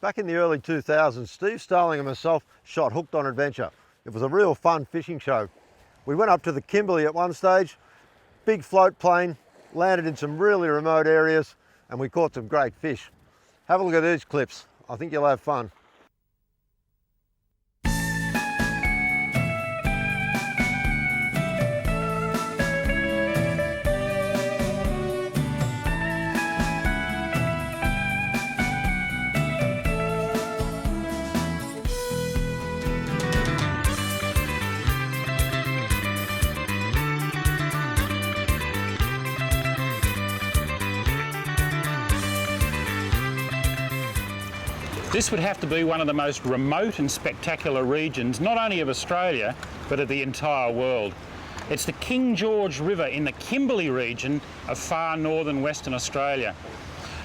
Back in the early 2000s, Steve Starling and myself shot Hooked on Adventure. It was a real fun fishing show. We went up to the Kimberley at one stage, big float plane, landed in some really remote areas, and we caught some great fish. Have a look at these clips. I think you'll have fun. This would have to be one of the most remote and spectacular regions, not only of Australia, but of the entire world. It's the King George River in the Kimberley region of far northern Western Australia.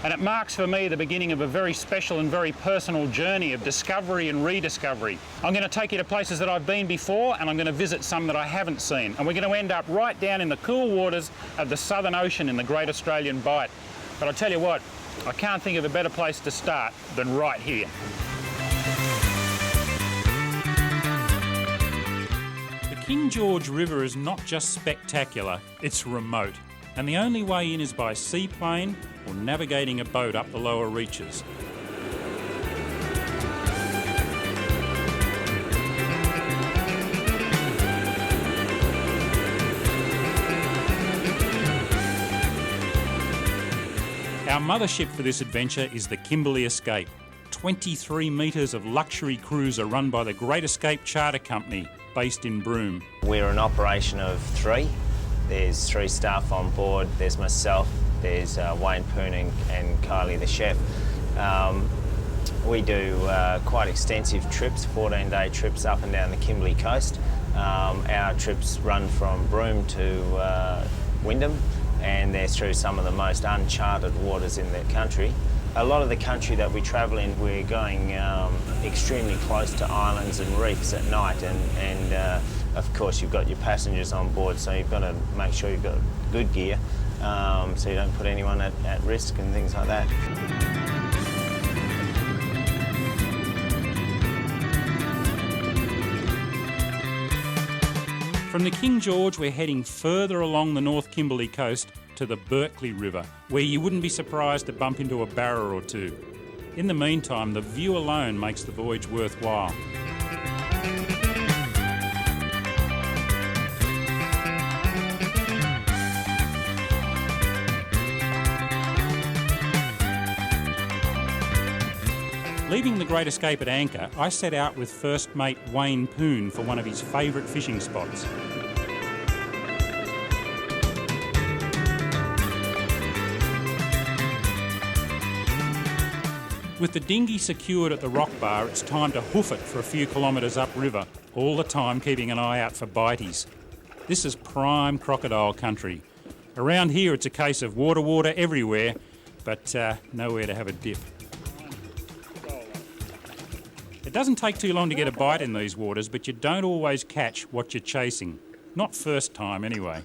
And it marks for me the beginning of a very special and very personal journey of discovery and rediscovery. I'm going to take you to places that I've been before, and I'm going to visit some that I haven't seen. And we're going to end up right down in the cool waters of the Southern Ocean in the Great Australian Bight. But I'll tell you what, I can't think of a better place to start than right here. The King George River is not just spectacular, it's remote. And the only way in is by seaplane or navigating a boat up the lower reaches. Our mothership for this adventure is the Kimberley Escape. 23 metres of luxury cruiser run by the Great Escape Charter Company, based in Broome. We're an operation of 3. There's 3 staff on board. There's myself, there's Wayne Pooning and Kylie the chef. We do quite extensive trips, 14-day trips up and down the Kimberley coast. Our trips run from Broome to Wyndham, and they're through some of the most uncharted waters in the country. A lot of the country that we travel in, we're going extremely close to islands and reefs at night, and of course you've got your passengers on board, so you've got to make sure you've got good gear so you don't put anyone at risk and things like that. From the King George, we're heading further along the North Kimberley coast to the Berkeley River, where you wouldn't be surprised to bump into a barra or two. In the meantime, the view alone makes the voyage worthwhile. Leaving the Great Escape at anchor, I set out with first mate Wayne Poon for one of his favourite fishing spots. With the dinghy secured at the rock bar, it's time to hoof it for a few kilometres upriver, all the time keeping an eye out for bities. This is prime crocodile country. Around here it's a case of water everywhere, but nowhere to have a dip. It doesn't take too long to get a bite in these waters, but you don't always catch what you're chasing. Not first time, anyway.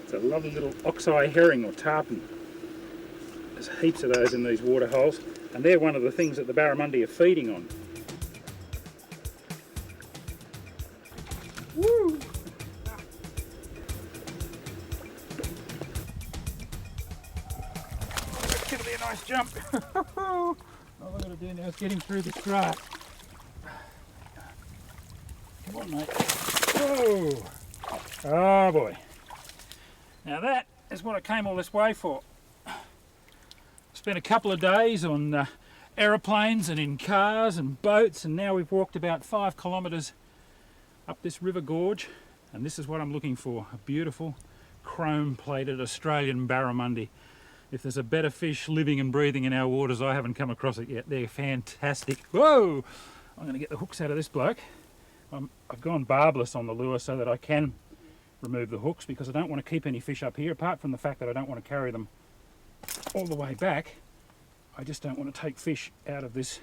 It's a lovely little ox-eye herring or tarpon. There's heaps of those in these water holes, and they're one of the things that the barramundi are feeding on. Woo! That's going to be a nice jump. All I've got to do now is get him through the strike. Come on, mate. Whoa! Oh boy. Now that is what I came all this way for. Spent a couple of days on aeroplanes and in cars and boats, and now we've walked about 5 kilometres up this river gorge, and this is what I'm looking for, a beautiful chrome-plated Australian barramundi. If there's a better fish living and breathing in our waters, I haven't come across it yet. They're fantastic. Whoa! I'm going to get the hooks out of this bloke. I've gone barbless on the lure so that I can remove the hooks, because I don't want to keep any fish up here, apart from the fact that I don't want to carry them all the way back. I just don't want to take fish out of this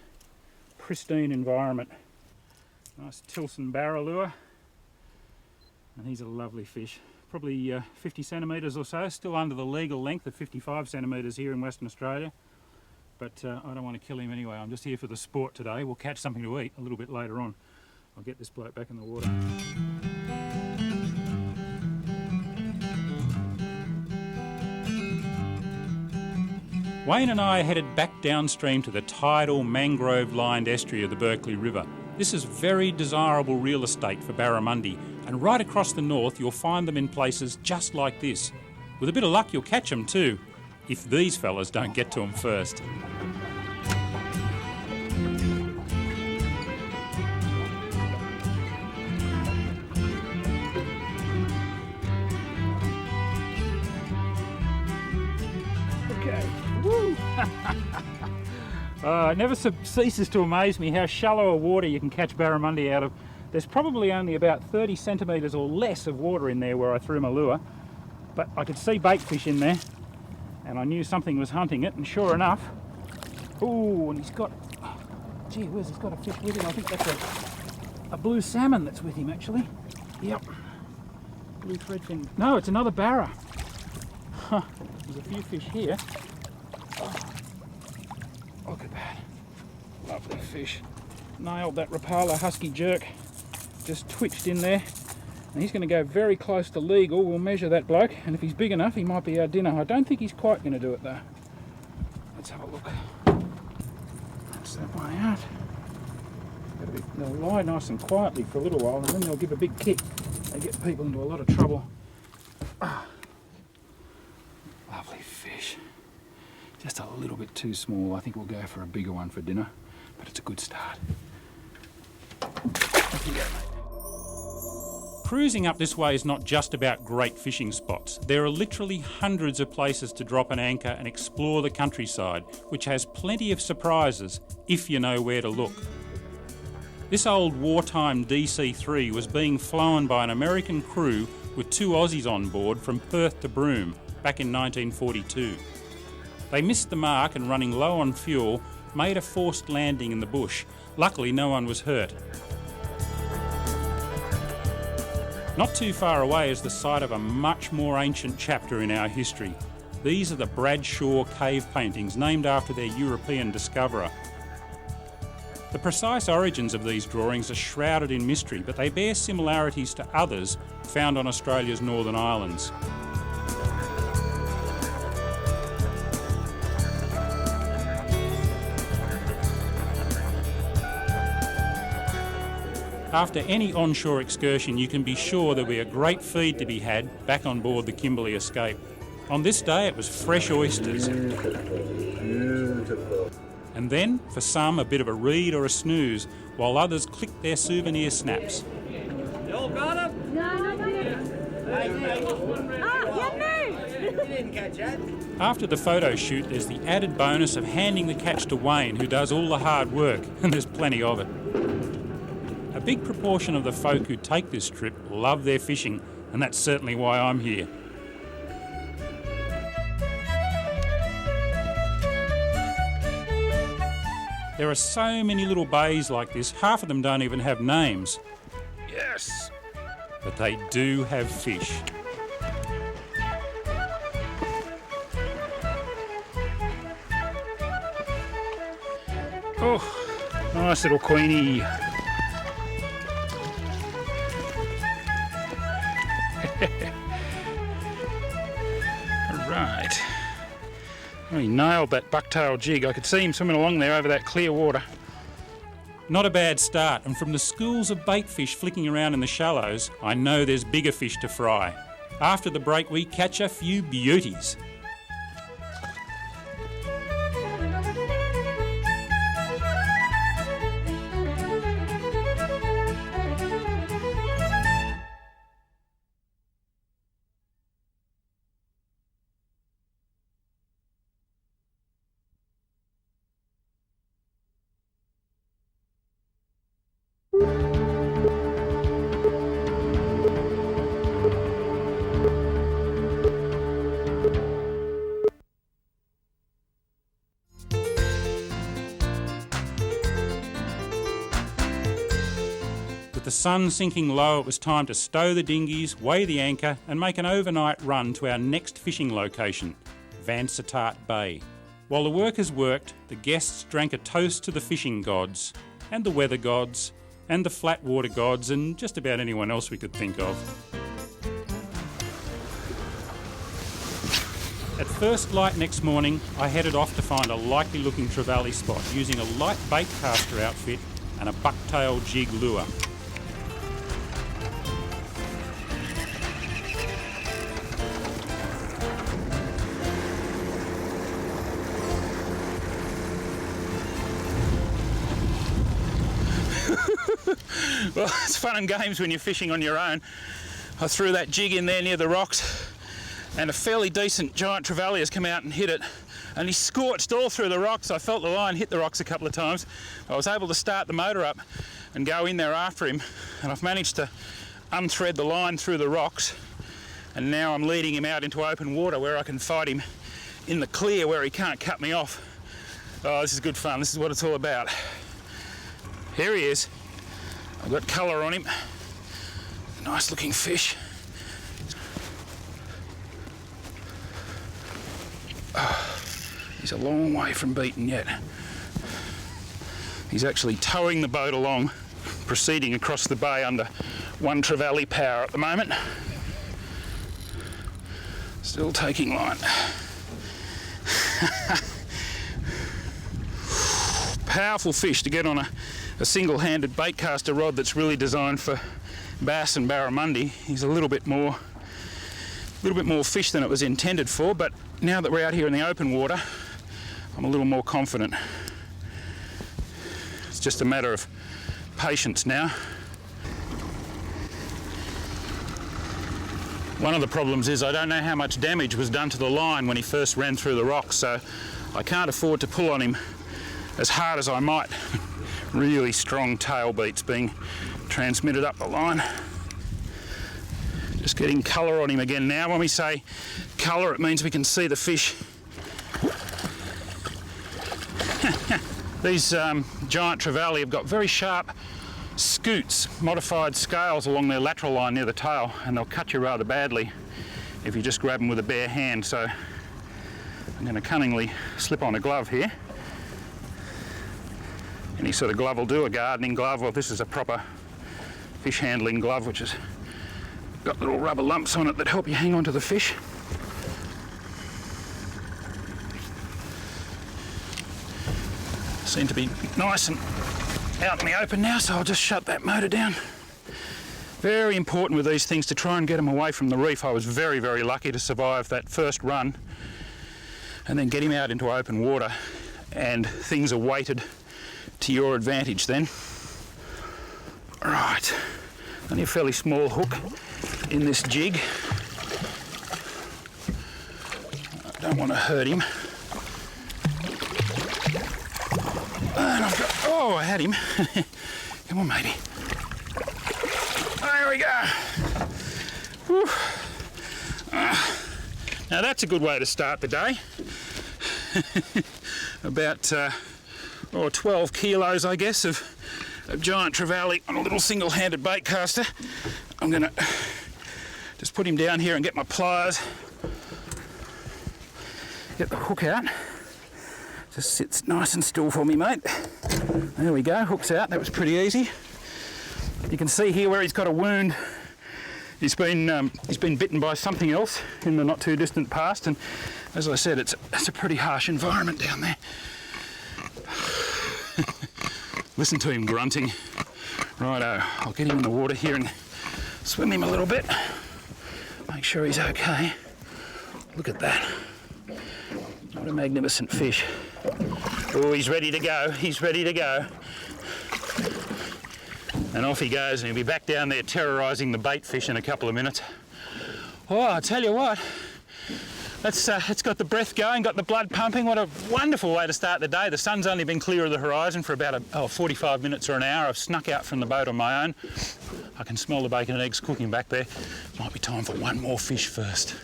pristine environment. Nice Tilson barra lure, and he's a lovely fish. Probably 50 centimetres or so, still under the legal length of 55 centimetres here in Western Australia. but I don't want to kill him anyway. I'm just here for the sport today. We'll catch something to eat a little bit later on. I'll get this bloke back in the water. Wayne and I headed back downstream to the tidal, mangrove-lined estuary of the Berkeley River. This is very desirable real estate for Barramundi, and right across the north you'll find them in places just like this. With a bit of luck you'll catch them too, if these fellas don't get to them first. It never ceases to amaze me how shallow a water you can catch barramundi out of. There's probably only about 30 centimetres or less of water in there where I threw my lure, but I could see bait fish in there and I knew something was hunting it, and sure enough, ooh, and he's got, gee whiz, he's got a fish with him. I think that's a blue salmon that's with him actually. Yep, blue threadfin. No, it's another barra. Huh. There's a few fish here. Oh, look at that. Lovely fish. Nailed that Rapala husky jerk. Just twitched in there. And he's going to go very close to legal. We'll measure that bloke, and if he's big enough, he might be our dinner. I don't think he's quite going to do it though. Let's have a look. That's that way out. They'll lie nice and quietly for a little while, and then they'll give a big kick. They get people into a lot of trouble. Lovely fish. Just a little bit too small. I think we'll go for a bigger one for dinner, but it's a good start. Off you go, mate. Cruising up this way is not just about great fishing spots. There are literally hundreds of places to drop an anchor and explore the countryside, which has plenty of surprises if you know where to look. This old wartime DC-3 was being flown by an American crew with 2 Aussies on board from Perth to Broome back in 1942. They missed the mark and, running low on fuel, made a forced landing in the bush. Luckily no one was hurt. Not too far away is the site of a much more ancient chapter in our history. These are the Bradshaw cave paintings, named after their European discoverer. The precise origins of these drawings are shrouded in mystery, but they bear similarities to others found on Australia's Northern Islands. After any onshore excursion, you can be sure there'll be a great feed to be had back on board the Kimberley Escape. On this day it was fresh oysters. Beautiful. And then, for some, a bit of a read or a snooze, while others clicked their souvenir snaps. You all got them? No, not yet. You didn't catch that. After the photo shoot, there's the added bonus of handing the catch to Wayne, who does all the hard work, and there's plenty of it. A big proportion of the folk who take this trip love their fishing, and that's certainly why I'm here. There are so many little bays like this, half of them don't even have names. Yes! But they do have fish. Oh, nice little queenie. Right. Well, he nailed that bucktail jig. I could see him swimming along there over that clear water. Not a bad start, and from the schools of bait fish flicking around in the shallows, I know there's bigger fish to fry. After the break we catch a few beauties. With the sun sinking low, it was time to stow the dinghies, weigh the anchor and make an overnight run to our next fishing location, Vansittart Bay. While the workers worked, the guests drank a toast to the fishing gods, and the weather gods, and the flat water gods, and just about anyone else we could think of. At first light next morning, I headed off to find a likely looking trevally spot using a light bait caster outfit and a bucktail jig lure. Well, it's fun and games when you're fishing on your own. I threw that jig in there near the rocks and a fairly decent giant trevally has come out and hit it, and he scorched all through the rocks. I felt the line hit the rocks a couple of times. I was able to start the motor up and go in there after him, and I've managed to unthread the line through the rocks, and now I'm leading him out into open water where I can fight him in the clear where he can't cut me off. Oh, this is good fun. This is what it's all about. Here he is. I've got colour on him. Nice looking fish. Oh, he's a long way from beaten yet. He's actually towing the boat along, proceeding across the bay under one trevally power at the moment. Still taking line. Powerful fish to get on a single-handed baitcaster rod that's really designed for bass and barramundi. He's a little bit more fish than it was intended for, but now that we're out here in the open water, I'm a little more confident. It's just a matter of patience now. One of the problems is I don't know how much damage was done to the line when he first ran through the rocks, so I can't afford to pull on him as hard as I might. Really strong tail beats being transmitted up the line. Just getting colour on him again now. When we say colour, it means we can see the fish. These giant trevally have got very sharp scoots, modified scales along their lateral line near the tail, and they'll cut you rather badly if you just grab them with a bare hand. So I'm going to cunningly slip on a glove here. Any sort of glove will do, a gardening glove. Well, this is a proper fish handling glove, which has got little rubber lumps on it that help you hang on to the fish. Seem to be nice and out in the open now, so I'll just shut that motor down. Very important with these things to try and get them away from the reef. I was very, very lucky to survive that first run and then get him out into open water, and things are weighted to your advantage then. Right, only a fairly small hook in this jig. I don't want to hurt him. And I've got, oh, I had him. Come on, matey. There we go. Whew. Now that's a good way to start the day. About 12 kilos, I guess, of giant trevally on a little single-handed bait caster. I'm gonna just put him down here and get my pliers. Get the hook out. Just sits nice and still for me, mate. There we go, hook's out. That was pretty easy. You can see here where he's got a wound. He's been bitten by something else in the not too distant past, and as I said, it's a pretty harsh environment down there. Listen to him grunting. Righto, I'll get him in the water here and swim him a little bit. Make sure he's okay. Look at that. What a magnificent fish. Oh, he's ready to go. He's ready to go. And off he goes, and he'll be back down there terrorising the bait fish in a couple of minutes. Oh, I tell you what, it's got the breath going, got the blood pumping. What a wonderful way to start the day. The sun's only been clear of the horizon for about 45 minutes or an hour. I've snuck out from the boat on my own. I can smell the bacon and eggs cooking back there. Might be time for one more fish first.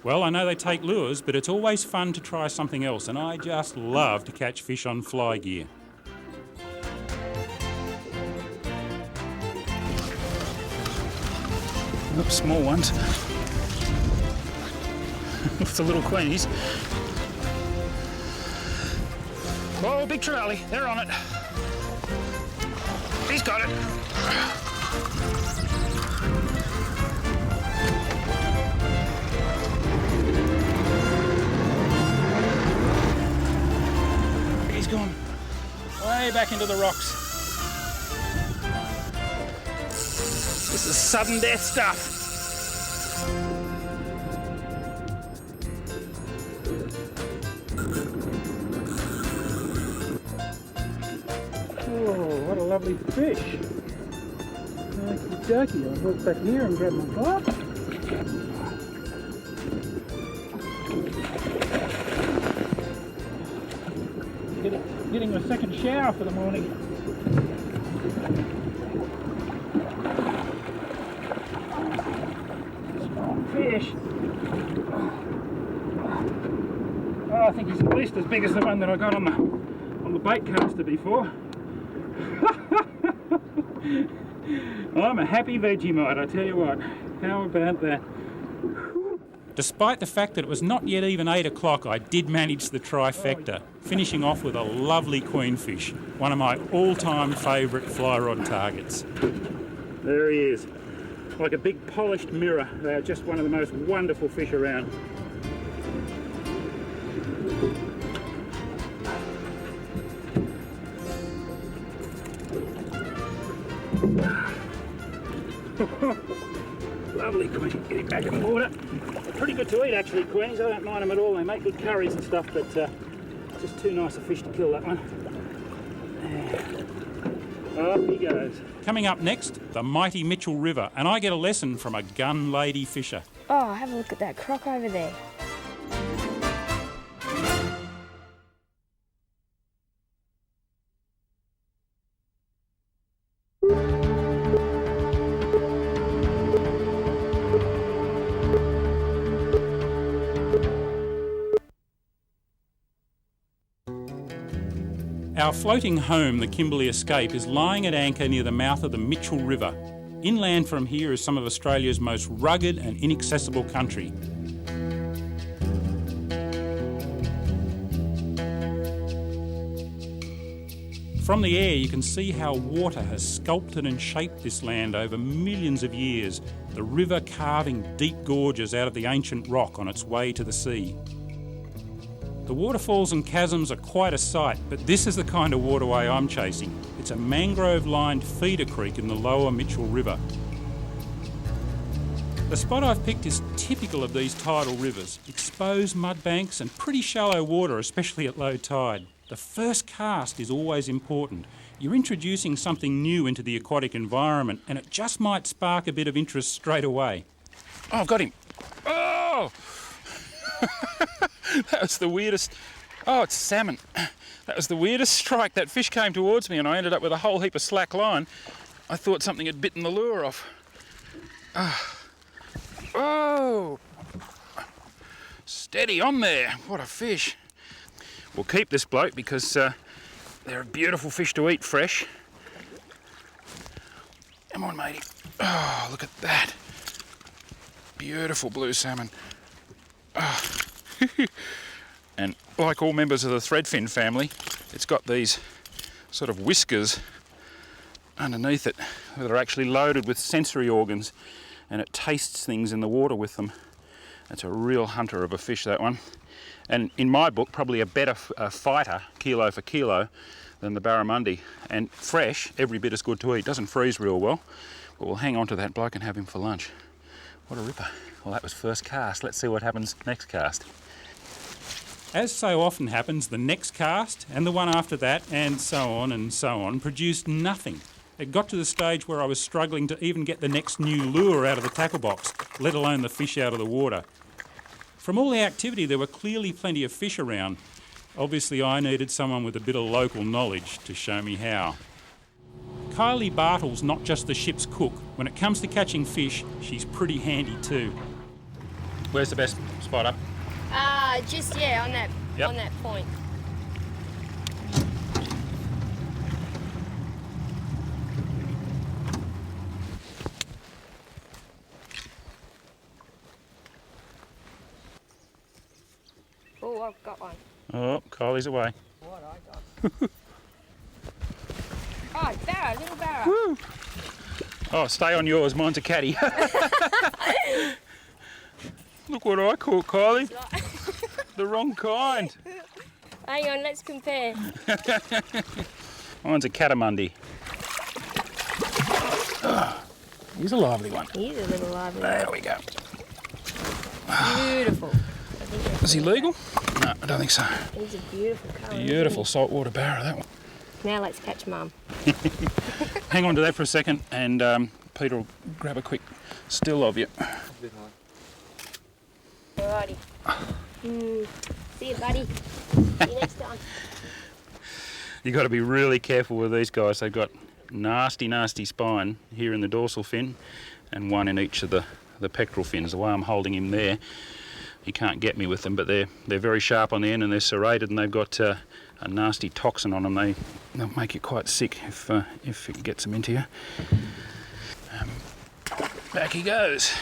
Well, I know they take lures, but it's always fun to try something else, and I just love to catch fish on fly gear. Oops, small ones. With the little queenies. Whoa, big trevally, they're on it. He's got it. He's gone way back into the rocks. This is sudden death stuff. Oh, what a lovely fish. Okie dokie, I'll walk back here and grab my glove. Getting my second shower for the morning. Strong fish. Oh, I think he's at least as big as the one that I got on the bait caster before. I'm a happy Vegemite, I tell you what. How about that? Despite the fact that it was not yet even 8 o'clock, I did manage the trifecta, finishing off with a lovely queenfish, one of my all-time favourite fly rod targets. There he is, like a big polished mirror. They're just one of the most wonderful fish around. Lovely queen, get him back in the water. Pretty good to eat actually, queens. I don't mind them at all. They make good curries and stuff, but just too nice a fish to kill, that one. Off he goes. Coming up next, the mighty Mitchell River, and I get a lesson from a gun lady fisher. Oh, have a look at that croc over there. Our floating home, the Kimberley Escape, is lying at anchor near the mouth of the Mitchell River. Inland from here is some of Australia's most rugged and inaccessible country. From the air you can see how water has sculpted and shaped this land over millions of years, the river carving deep gorges out of the ancient rock on its way to the sea. The waterfalls and chasms are quite a sight, but this is the kind of waterway I'm chasing. It's a mangrove-lined feeder creek in the lower Mitchell River. The spot I've picked is typical of these tidal rivers. Exposed mud banks and pretty shallow water, especially at low tide. The first cast is always important. You're introducing something new into the aquatic environment and it just might spark a bit of interest straight away. Oh, I've got him. Oh! That was the weirdest... Oh, it's salmon. That was the weirdest strike. That fish came towards me and I ended up with a whole heap of slack line. I thought something had bitten the lure off. Oh! Steady on there. What a fish. We'll keep this bloke because they're a beautiful fish to eat fresh. Come on, matey. Oh, look at that. Beautiful blue salmon. Oh. And like all members of the threadfin family, it's got these sort of whiskers underneath it that are actually loaded with sensory organs, and it tastes things in the water with them. It's a real hunter of a fish, that one. And in my book, probably a better fighter, kilo for kilo, than the barramundi. And fresh, every bit as good to eat. Doesn't freeze real well, but we'll hang on to that bloke and have him for lunch. What a ripper. Well, that was first cast. Let's see what happens next cast. As so often happens, the next cast and the one after that and so on produced nothing. It got to the stage where I was struggling to even get the next new lure out of the tackle box, let alone the fish out of the water. From all the activity, there were clearly plenty of fish around. Obviously, I needed someone with a bit of local knowledge to show me how. Kylie Bartle's not just the ship's cook. When it comes to catching fish, she's pretty handy too. Where's the best spot up? Just on that point. Oh, I've got one. Oh, Kylie's away. What I got? Oh, barra, little barra. Woo. Oh, stay on yours. Mine's a caddy. Look what I caught, Kylie. The wrong kind. Hang on, let's compare. Mine's a Barramundi. He's a lively one. He's a little lively. There we go. Beautiful. I think Is he legal? No, I don't think so. he's a beautiful colour. Beautiful saltwater barra, that one. Now let's catch Mum. Hang on to that for a second, and Peter will grab a quick still of you. Alrighty. See you, buddy. See you next time. You've got to be really careful with these guys. They've got nasty, nasty spine here in the dorsal fin, and one in each of the pectoral fins. The way I'm holding him there, he can't get me with them, but they're very sharp on the end, and they're serrated, and they've got a nasty toxin on them. They'll make you quite sick if it gets them into you. Back he goes.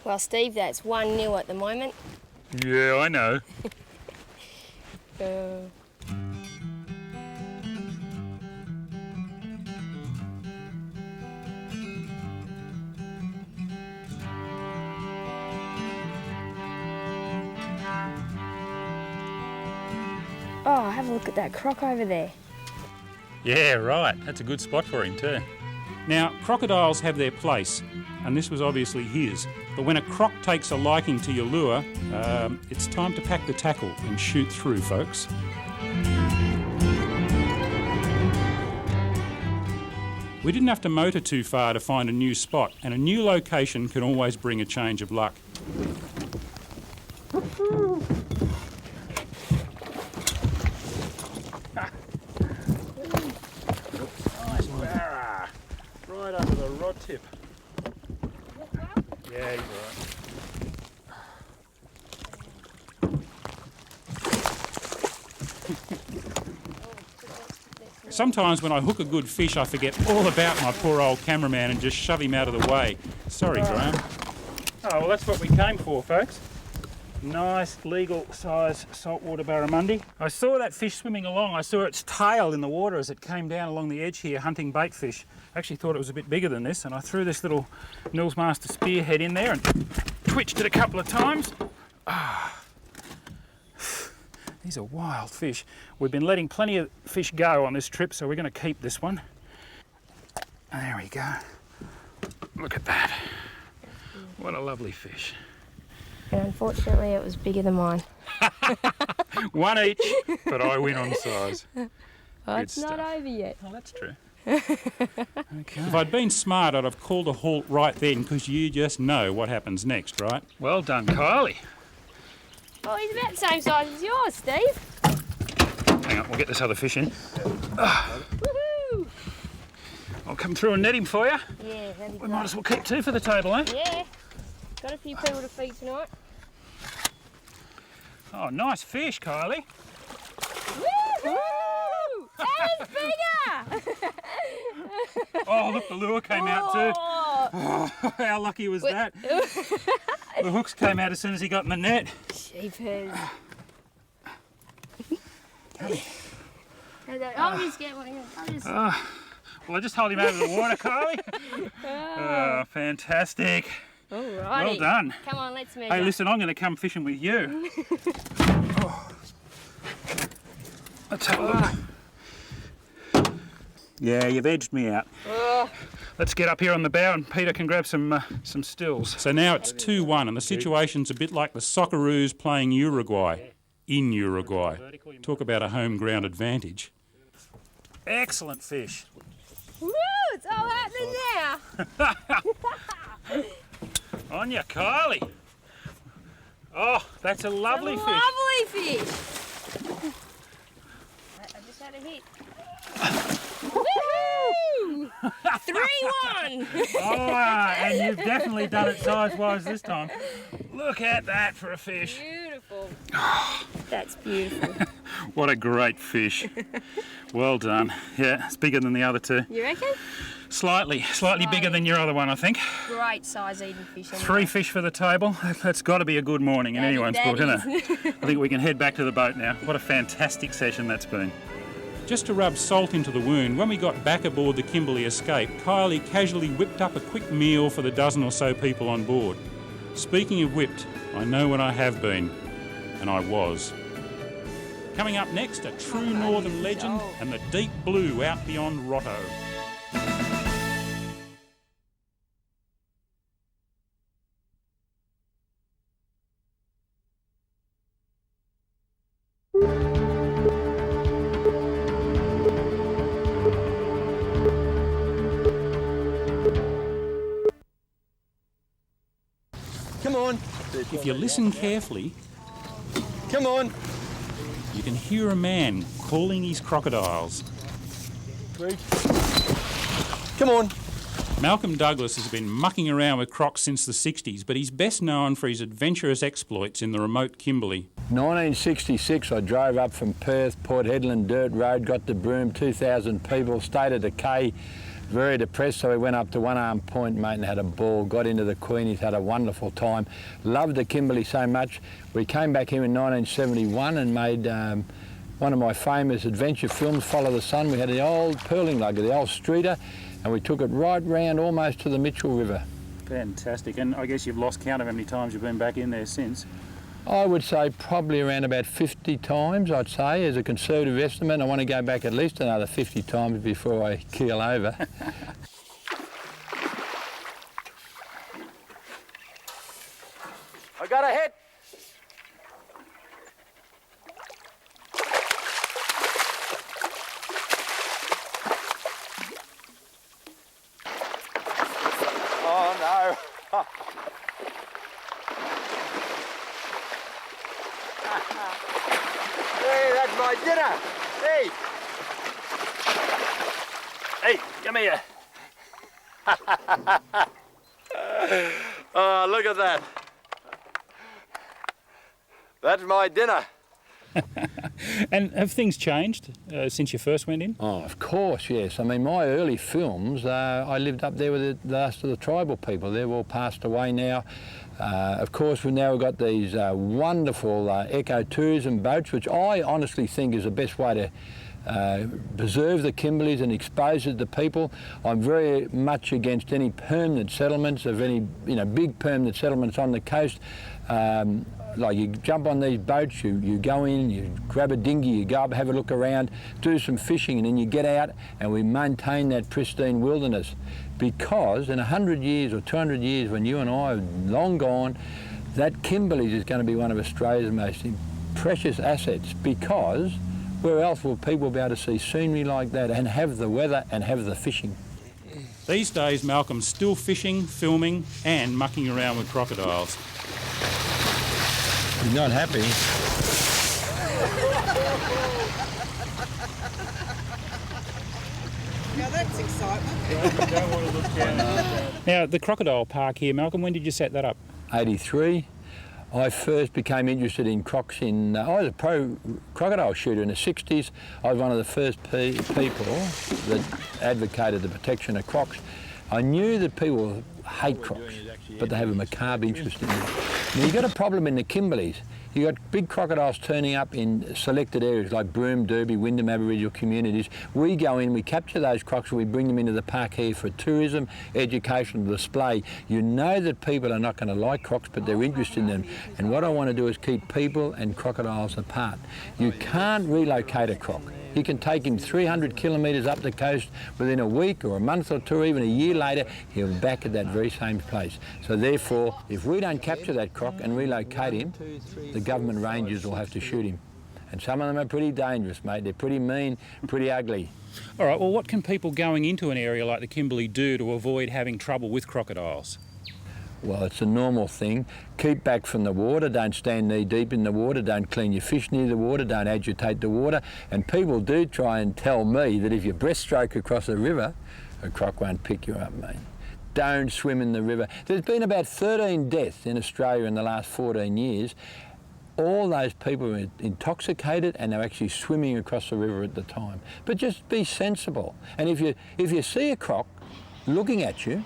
Well, Steve, that's 1-0 at the moment. Yeah, I know. Oh, have a look at that croc over there. Yeah, right. That's a good spot for him too. Now, crocodiles have their place, and this was obviously his. But when a croc takes a liking to your lure, it's time to pack the tackle and shoot through, folks. We didn't have to motor too far to find a new spot, and a new location can always bring a change of luck. Nice barra. Right under the rod tip. Yeah, he's right. Sometimes when I hook a good fish, I forget all about my poor old cameraman and just shove him out of the way. Sorry, Graham. Oh, well, that's what we came for, folks. Nice, legal size saltwater barramundi. I saw that fish swimming along. I saw its tail in the water as it came down along the edge here hunting bait fish. I actually thought it was a bit bigger than this, and I threw this little Nils Master spearhead in there and twitched it a couple of times. Ah. These are wild fish. We've been letting plenty of fish go on this trip, so we're going to keep this one. There we go. Look at that. What a lovely fish. And unfortunately, it was bigger than mine. One each, but I win on size. Oh, it's not over yet. Oh, that's true. Okay. If I'd been smart, I'd have called a halt right then, because you just know what happens next, right? Well done, Kylie. Oh, he's about the same size as yours, Steve. Hang on, we'll get this other fish in. Woohoo! I'll come through and net him for you. Yeah, that'd be We great. might as well keep two for the table, eh? Yeah. Got a few people to feed tonight. Oh, nice fish, Kylie. Woohoo! That was bigger! Oh, look, the lure came out too. Oh, Oh, how lucky was that? The hooks came out as soon as he got in the net. sheepers. I'll just get one. I'll just... Well, I just hold him out of the water, Kylie. Oh, fantastic. Alrighty. Well done. Come on, let's measure. Hey, listen, I'm going to come fishing with you. Oh. Let's have a look. Yeah, you've edged me out. Oh. Let's get up here on the bow and Peter can grab some stills. So now it's 2-1 and the situation's a bit like the Socceroos playing Uruguay. In Uruguay. Talk about a home ground advantage. Excellent fish. Woo! It's all happening now. On ya, Kylie. Oh, that's a lovely fish. Lovely fish. I just had a hit. Woohoo! 3-1. Oh, and you've definitely done it size-wise this time. Look at that for a fish. Beautiful. That's beautiful. What a great fish. Well done. Yeah, it's bigger than the other two. You reckon? Slightly bigger than your other one, I think. Great size eating fish. Anyway. 3 fish for the table. That's got to be a good morning in anyone's book, isn't it? I think we can head back to the boat now. What a fantastic session that's been. Just to rub salt into the wound, when we got back aboard the Kimberley Escape, Kylie casually whipped up a quick meal for the dozen or so people on board. Speaking of whipped, I know when I have been, and I was. Coming up next, a true northern legend and the deep blue out beyond Rotto. Come on. If you listen carefully, Come on. you can hear a man calling his crocodiles. Come on. Malcolm Douglas has been mucking around with crocs since the 60s, but he's best known for his adventurous exploits in the remote Kimberley. 1966, I drove up from Perth, Port Hedland, dirt road, got to Broome, 2,000 people, state of decay, very depressed, so we went up to One Arm Point, mate, and had a ball, got into the Queenies, had a wonderful time, loved the Kimberley so much. We came back here in 1971 and made one of my famous adventure films, Follow the Sun. We had the old pearling lugger, the old streeter, and we took it right round almost to the Mitchell River. Fantastic, and I guess you've lost count of how many times you've been back in there since. I would say probably around about 50 times, I'd say, as a conservative estimate. I want to go back at least another 50 times before I keel over. I got a hit. Oh no. Hey, that's my dinner. Hey. Hey, come here. Oh, look at that. That's my dinner. And have things changed since you first went in? Oh, of course, yes. I mean, my early films, I lived up there with the last of the tribal people. They've all passed away now. Of course, we've now got these wonderful ecotourism boats, which I honestly think is the best way to preserve the Kimberleys and expose it to people. I'm very much against any permanent settlements of any, big permanent settlements on the coast. Like you jump on these boats, you go in, you grab a dinghy, you go up, have a look around, do some fishing, and then you get out and we maintain that pristine wilderness. Because in 100 years or 200 years, when you and I are long gone, that Kimberleys is going to be one of Australia's most precious assets, because where else will people be able to see scenery like that and have the weather and have the fishing? These days, Malcolm's still fishing, filming and mucking around with crocodiles. He's not happy. Now that's excitement. Now, the crocodile park here, Malcolm, when did you set that up? 83. I first became interested in crocs I was a pro crocodile shooter in the 60s. I was one of the first people that advocated the protection of crocs. I knew that people hate crocs, but they have a macabre interest in them. Now, you've got a problem in the Kimberleys. You've got big crocodiles turning up in selected areas like Broome, Derby, Wyndham Aboriginal communities. We go in, we capture those crocs and we bring them into the park here for tourism, educational display. You know that people are not going to like crocs, but they're interested in them. And what I want to do is keep people and crocodiles apart. You can't relocate a croc. You can take him 300 kilometres up the coast within a week or a month or two, even a year later, he'll be back at that very same place. So therefore, if we don't capture that croc and relocate him, the government rangers will have to shoot him. And some of them are pretty dangerous, mate. They're pretty mean, pretty ugly. All right, well, what can people going into an area like the Kimberley do to avoid having trouble with crocodiles? Well, it's a normal thing. Keep back from the water, don't stand knee deep in the water, don't clean your fish near the water, don't agitate the water. And people do try and tell me that if you breaststroke across a river, a croc won't pick you up, mate. Don't swim in the river. There's been about 13 deaths in Australia in the last 14 years all those people were intoxicated and they're actually swimming across the river at the time. But just be sensible. And if you see a croc looking at you,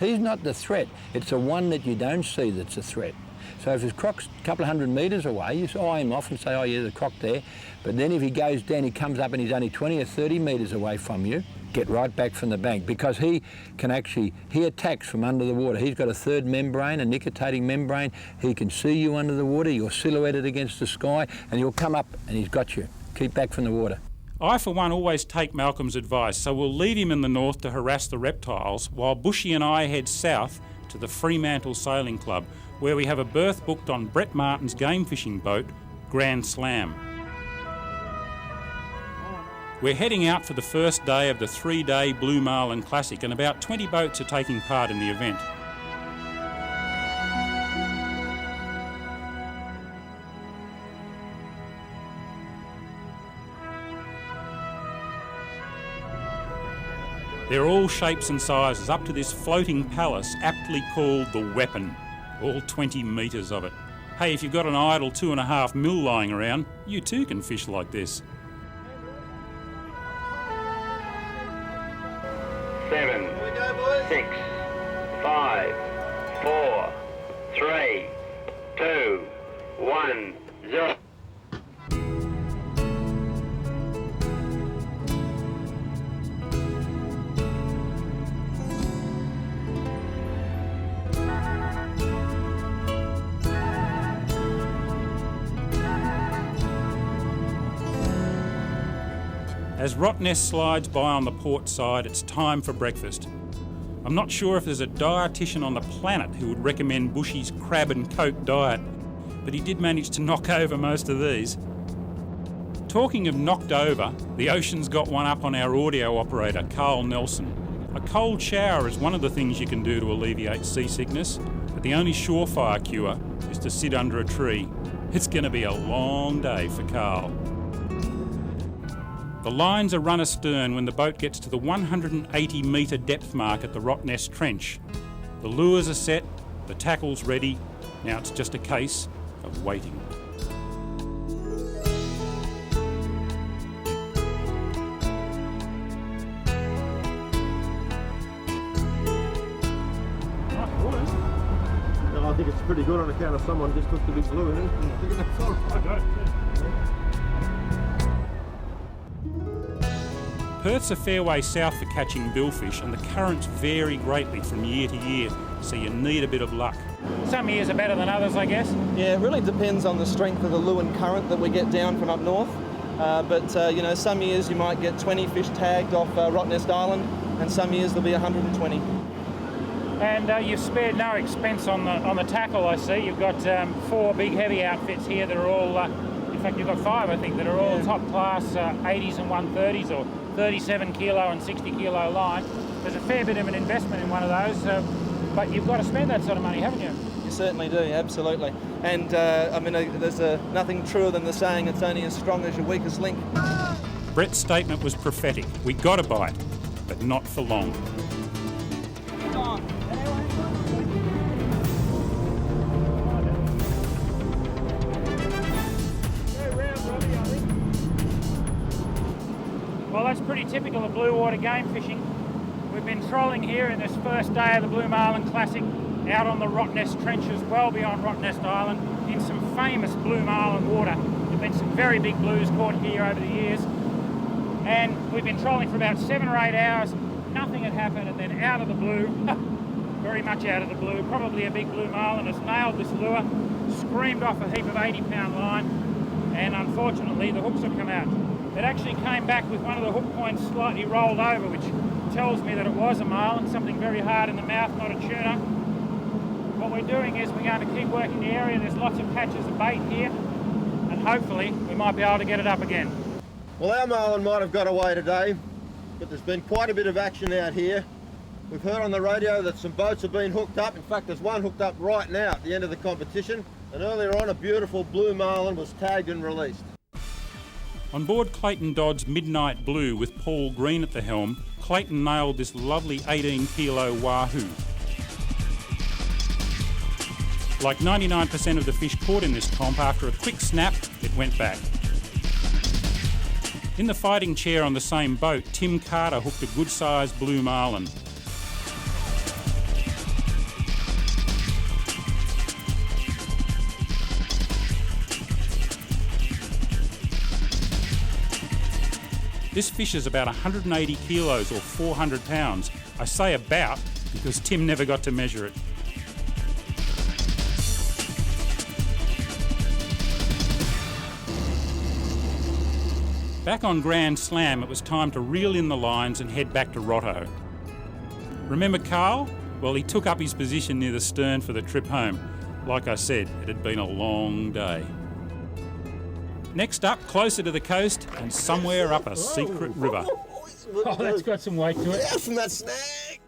he's not the threat. It's the one that you don't see that's a threat. So if his croc's a couple of 100 metres away, you eye him off and say, oh yeah, there's a croc there. But then if he goes down, he comes up and he's only 20 or 30 metres away from you, get right back from the bank, because he attacks from under the water. He's got a third membrane, a nictitating membrane. He can see you under the water, you're silhouetted against the sky, and he'll come up and he's got you. Keep back from the water. I, for one, always take Malcolm's advice, so we'll leave him in the north to harass the reptiles, while Bushy and I head south to the Fremantle Sailing Club, where we have a berth booked on Brett Martin's game fishing boat, Grand Slam. We're heading out for the first day of the 3-day Blue Marlin Classic, and about 20 boats are taking part in the event. They're all shapes and sizes, up to this floating palace aptly called the Weapon, all 20 metres of it. Hey, if you've got an idle 2.5 mil lying around, you too can fish like this. 7, 6, 5, 4, 3, 2, 1, 0. As Rottnest slides by on the port side, it's time for breakfast. I'm not sure if there's a dietitian on the planet who would recommend Bushy's crab and coke diet, but he did manage to knock over most of these. Talking of knocked over, the ocean's got one up on our audio operator, Carl Nelson. A cold shower is one of the things you can do to alleviate seasickness, but the only surefire cure is to sit under a tree. It's going to be a long day for Carl. The lines are run astern when the boat gets to the 180 metre depth mark at the Rottnest Trench. The lures are set, the tackle's ready. Now it's just a case of waiting. No, I think it's pretty good on account of someone just took the big blue in it. I think that's all right. I got it. Perth's a fair way south for catching billfish, and the currents vary greatly from year to year, so you need a bit of luck. Some years are better than others, I guess. Yeah, it really depends on the strength of the Lewin current that we get down from up north. You know, some years you might get 20 fish tagged off Rottnest Island, and some years there'll be 120. And you've spared no expense on the tackle, I see. You've got 4 big heavy outfits here that are all, in fact you've got 5 I think, that are all top class 80s and 130s or 37 kilo and 60 kilo line. There's a fair bit of an investment in one of those, but you've got to spend that sort of money, haven't you? You certainly do, absolutely. And I mean, there's nothing truer than the saying, it's only as strong as your weakest link. Brett's statement was prophetic. We got a bite, but not for long. Well, that's pretty typical of blue water game fishing. We've been trolling here in this first day of the Blue Marlin Classic, out on the Rottnest Trenches, well beyond Rottnest Island, in some famous Blue Marlin water. There have been some very big blues caught here over the years. And we've been trolling for about 7 or 8 hours. Nothing had happened, and then out of the blue, very much out of the blue, probably a big Blue Marlin has nailed this lure, screamed off a heap of 80-pound line, and unfortunately the hooks have come out. It actually came back with one of the hook points slightly rolled over, which tells me that it was a marlin, something very hard in the mouth, not a tuna. What we're doing is we're going to keep working the area. There's lots of patches of bait here, and hopefully we might be able to get it up again. Well, our marlin might have got away today, but there's been quite a bit of action out here. We've heard on the radio that some boats have been hooked up. In fact, there's one hooked up right now at the end of the competition, and earlier on a beautiful blue marlin was tagged and released. On board Clayton Dodd's Midnight Blue with Paul Green at the helm, Clayton nailed this lovely 18 kilo wahoo. Like 99% of the fish caught in this comp, after a quick snap, it went back. In the fighting chair on the same boat, Tim Carter hooked a good-sized blue marlin. This fish is about 180 kilos or 400 pounds. I say about because Tim never got to measure it. Back on Grand Slam, it was time to reel in the lines and head back to Rotto. Remember Carl? Well, he took up his position near the stern for the trip home. Like I said, it had been a long day. Next up, closer to the coast and somewhere up a secret river. Oh, that's got some weight to it. Yeah, from that snag.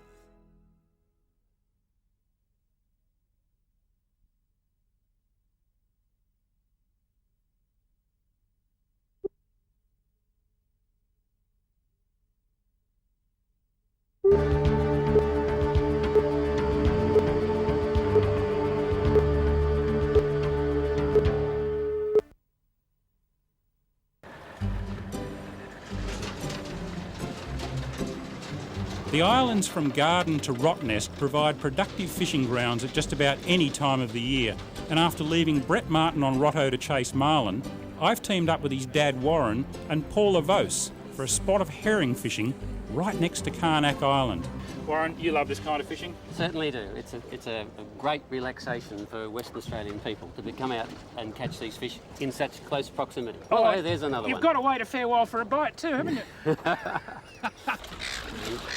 The islands from Garden to Rottnest provide productive fishing grounds at just about any time of the year, and after leaving Brett Martin on Rotto to chase marlin, I've teamed up with his dad Warren and Paula Vos for a spot of herring fishing right next to Karnak Island. Warren, you love this kind of fishing? Certainly do. It's a great relaxation for Western Australian people to come out and catch these fish in such close proximity. Oh, there's another one. You've got to wait a fair while for a bite too, haven't you?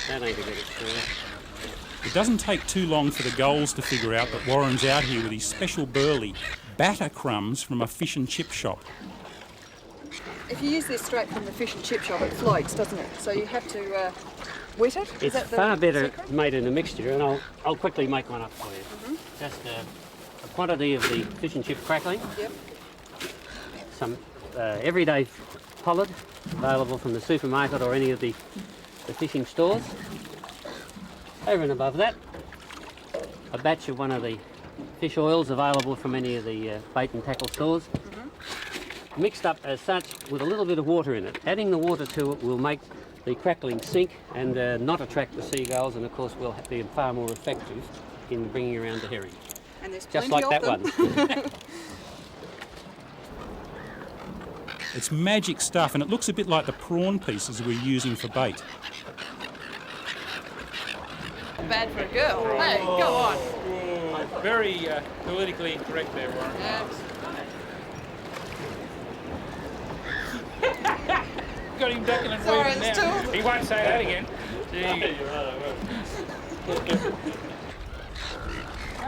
That ain't a good experience. It doesn't take too long for the gulls to figure out that Warren's out here with his special burley, batter crumbs from a fish and chip shop. If you use this straight from the fish and chip shop, it floats, doesn't it? So you have to wet it? It's far better made in a mixture, and I'll quickly make one up for you. Just a quantity of the fish and chip crackling. Yep. Some everyday pollard, available from the supermarket or any of the fishing stores. Over and above that, a batch of one of the fish oils available from any of the bait and tackle stores. Mixed up as such with a little bit of water in it. Adding the water to it will make the crackling sink and not attract the seagulls, and of course will be far more effective in bringing around the herring. And there's just like that one. It's magic stuff, and it looks a bit like the prawn pieces we're using for bait. Bad for a girl. Hey, go on. Very politically incorrect there, Warren. Got him ducking and weaving now. He won't say that again.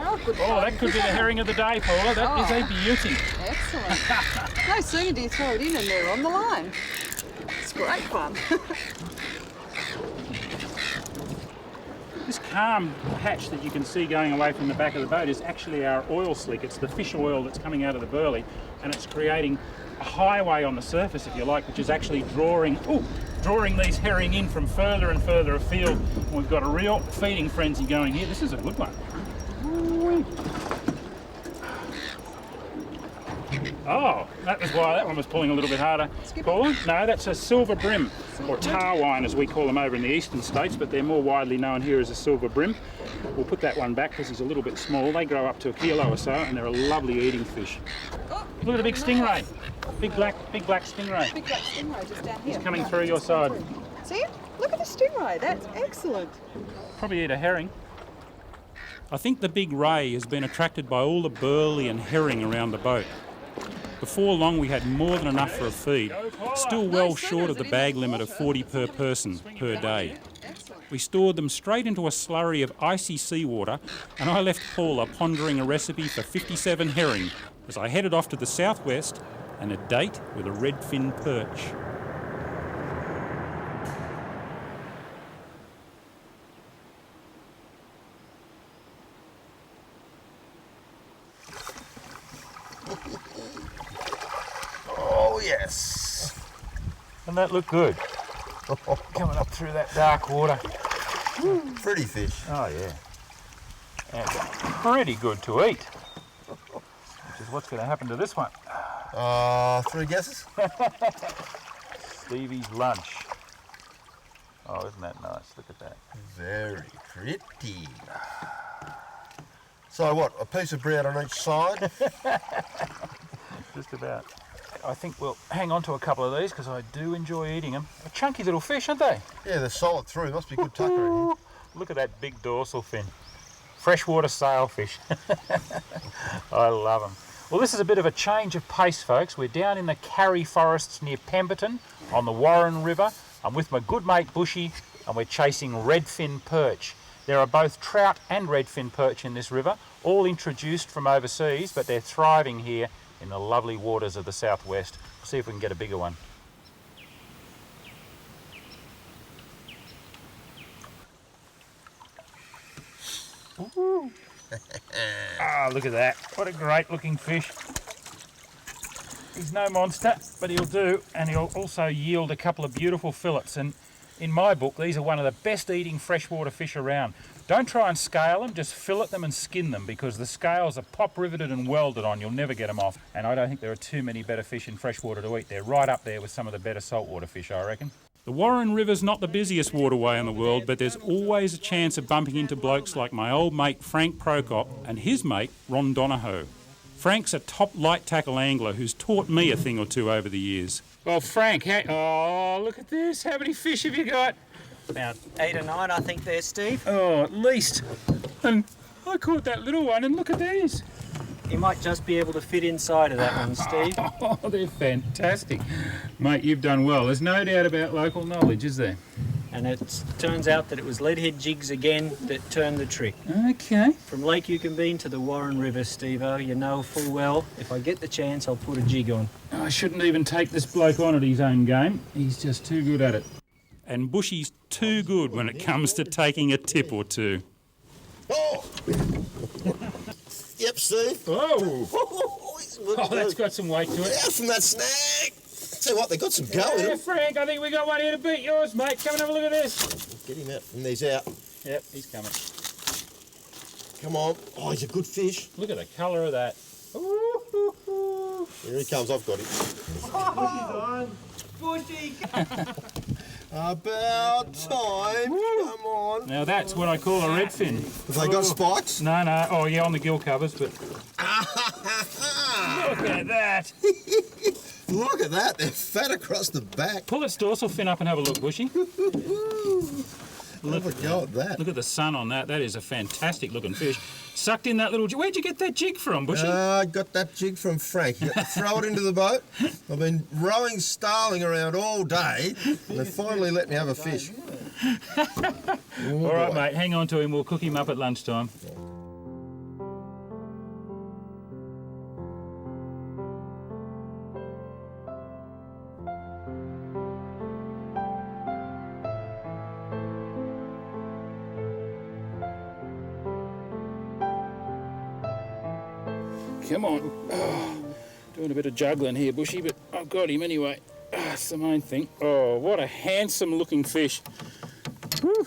Oh, that could be the herring of the day, Paula. That is a beauty. Excellent. No sooner do you throw it in and they're on the line. It's great fun. This calm patch that you can see going away from the back of the boat is actually our oil slick. It's the fish oil that's coming out of the burley, and it's creating a highway on the surface, if you like, which is actually drawing these herring in from further and further afield. And we've got a real feeding frenzy going here. This is a good one. Oh, that was why that one was pulling a little bit harder. Paula? No, that's a silver brim, or tarwine as we call them over in the eastern states, but they're more widely known here as a silver brim. We'll put that one back because he's a little bit small. They grow up to 1 kilo or so, and they're a lovely eating fish. Look at the big stingray. Big black stingray. Big black stingray just down here. He's coming through your side. See it? Look at the stingray. That's excellent. Probably eat a herring. I think the big ray has been attracted by all the burley and herring around the boat. Before long we had more than enough for a feed, still well short of the bag limit of 40 per person per day. We stored them straight into a slurry of icy seawater, and I left Paula pondering a recipe for 57 herring as I headed off to the southwest and a date with a redfin perch. Oh, yes. Doesn't that look good? Coming up through that dark water. Pretty fish. Oh, yeah. And pretty good to eat. what's going to happen to this one? 3 guesses? Stevie's lunch. Oh, isn't that nice? Look at that. Very pretty. So what, a piece of bread on each side? Just about. I think we'll hang on to a couple of these because I do enjoy eating them. A chunky little fish, aren't they? Yeah, they're solid through. Must be good tucker in here. Look at that big dorsal fin. Freshwater sailfish. I love them. Well, this is a bit of a change of pace, folks. We're down in the Karri forests near Pemberton on the Warren River. I'm with my good mate Bushy and we're chasing redfin perch. There are both trout and redfin perch in this river, all introduced from overseas, but they're thriving here in the lovely waters of the southwest. We'll see if we can get a bigger one. Ah, look at that. What a great looking fish. He's no monster, but he'll do, and he'll also yield a couple of beautiful fillets. And in my book, these are one of the best eating freshwater fish around. Don't try and scale them, just fillet them and skin them because the scales are pop riveted and welded on. You'll never get them off. And I don't think there are too many better fish in freshwater to eat. They're right up there with some of the better saltwater fish, I reckon. The Warren River's not the busiest waterway in the world, but there's always a chance of bumping into blokes like my old mate Frank Prokop and his mate Ron Donohoe. Frank's a top light tackle angler who's taught me a thing or two over the years. Well, Frank, oh, look at this. How many fish have you got? About 8 or 9, I think there, Steve. Oh, at least. And I caught that little one, and look at these. You might just be able to fit inside of that one, Steve. Oh, they're fantastic. Mate, you've done well. There's no doubt about local knowledge, is there? And it turns out that it was leadhead jigs again that turned the trick. Okay. From Lake Yukonbean to the Warren River, Steve-o, you know full well, if I get the chance, I'll put a jig on. I shouldn't even take this bloke on at his own game. He's just too good at it. And Bushy's too good when it comes to taking a tip or two. Oh! Yep, Steve. Oh! Oh, that's got some weight to it. Out from that snag. Tell you what, they got some go in Yeah, them. Frank, I think we got one here to beat yours, mate. Come and have a look at this. Get him out from these out. Yep, he's coming. Come on. Oh, he's a good fish. Look at the colour of that. Here he comes, I've got him. Bushy! About time. Come on. Now that's what I call a redfin. Have they got spikes? No, no. Oh, yeah, on the gill covers, but... Look at that. Look at that. They're fat across the back. Pull its dorsal fin up and have a look, Bushy. Have a go at that. Look at the sun on that. That is a fantastic looking fish. Sucked in that little jig. Where'd you get that jig from, Bushy? I got that jig from Frank. You got to throw it into the boat. I've been rowing starling around all day and they finally let me have a fish. All right, mate. Hang on to him. We'll cook him up at lunchtime. Come on. Oh, doing a bit of juggling here, Bushy, but I've got him anyway. That's the main thing. Oh, what a handsome looking fish. Whew.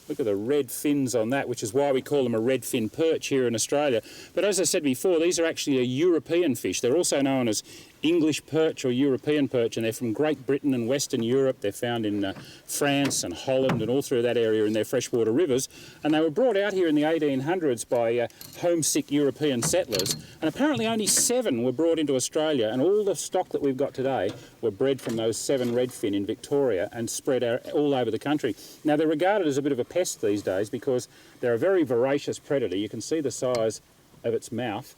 Look at the red fins on that, which is why we call them a redfin perch here in Australia. But as I said before, these are actually a European fish. They're also known as English perch or European perch, and they're from Great Britain and Western Europe. They're found in France and Holland and all through that area in their freshwater rivers. And they were brought out here in the 1800s by homesick European settlers. And apparently only 7 were brought into Australia, and all the stock that we've got today were bred from those 7 redfin in Victoria and spread out all over the country. Now, they're regarded as a bit of a pest these days because they're a very voracious predator. You can see the size of its mouth.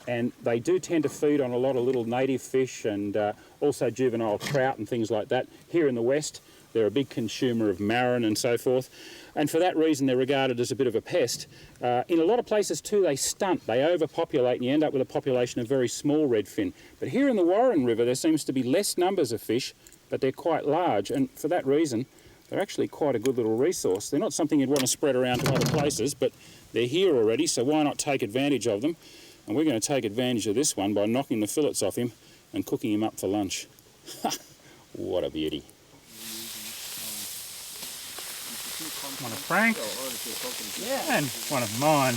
And they do tend to feed on a lot of little native fish and also juvenile trout and things like that. Here in the West, they're a big consumer of marlin and so forth. And for that reason, they're regarded as a bit of a pest. In a lot of places too, they stunt, they overpopulate, and you end up with a population of very small redfin. But here in the Warren River, there seems to be less numbers of fish, but they're quite large. And for that reason, they're actually quite a good little resource. They're not something you'd want to spread around to other places, but they're here already, so why not take advantage of them? And we're going to take advantage of this one by knocking the fillets off him and cooking him up for lunch. What a beauty. One of Frank's. Yeah. And one of mine.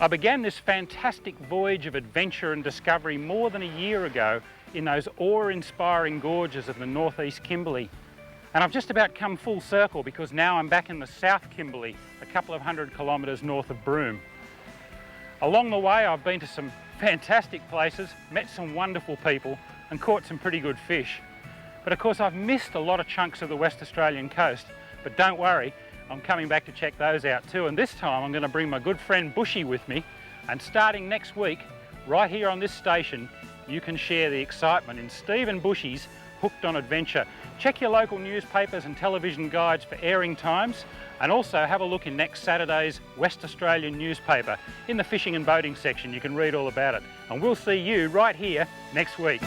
I began this fantastic voyage of adventure and discovery more than a year ago in those awe-inspiring gorges of the northeast Kimberley. And I've just about come full circle because now I'm back in the South Kimberley, a couple of 100 kilometres north of Broome. Along the way I've been to some fantastic places, met some wonderful people and caught some pretty good fish. But of course I've missed a lot of chunks of the West Australian coast, but don't worry, I'm coming back to check those out too, and this time I'm going to bring my good friend Bushy with me, and starting next week, right here on this station, you can share the excitement in Steve and Bushy's Hooked on Adventure. Check your local newspapers and television guides for airing times, and also have a look in next Saturday's West Australian newspaper. In the fishing and boating section you can read all about it. And we'll see you right here next week.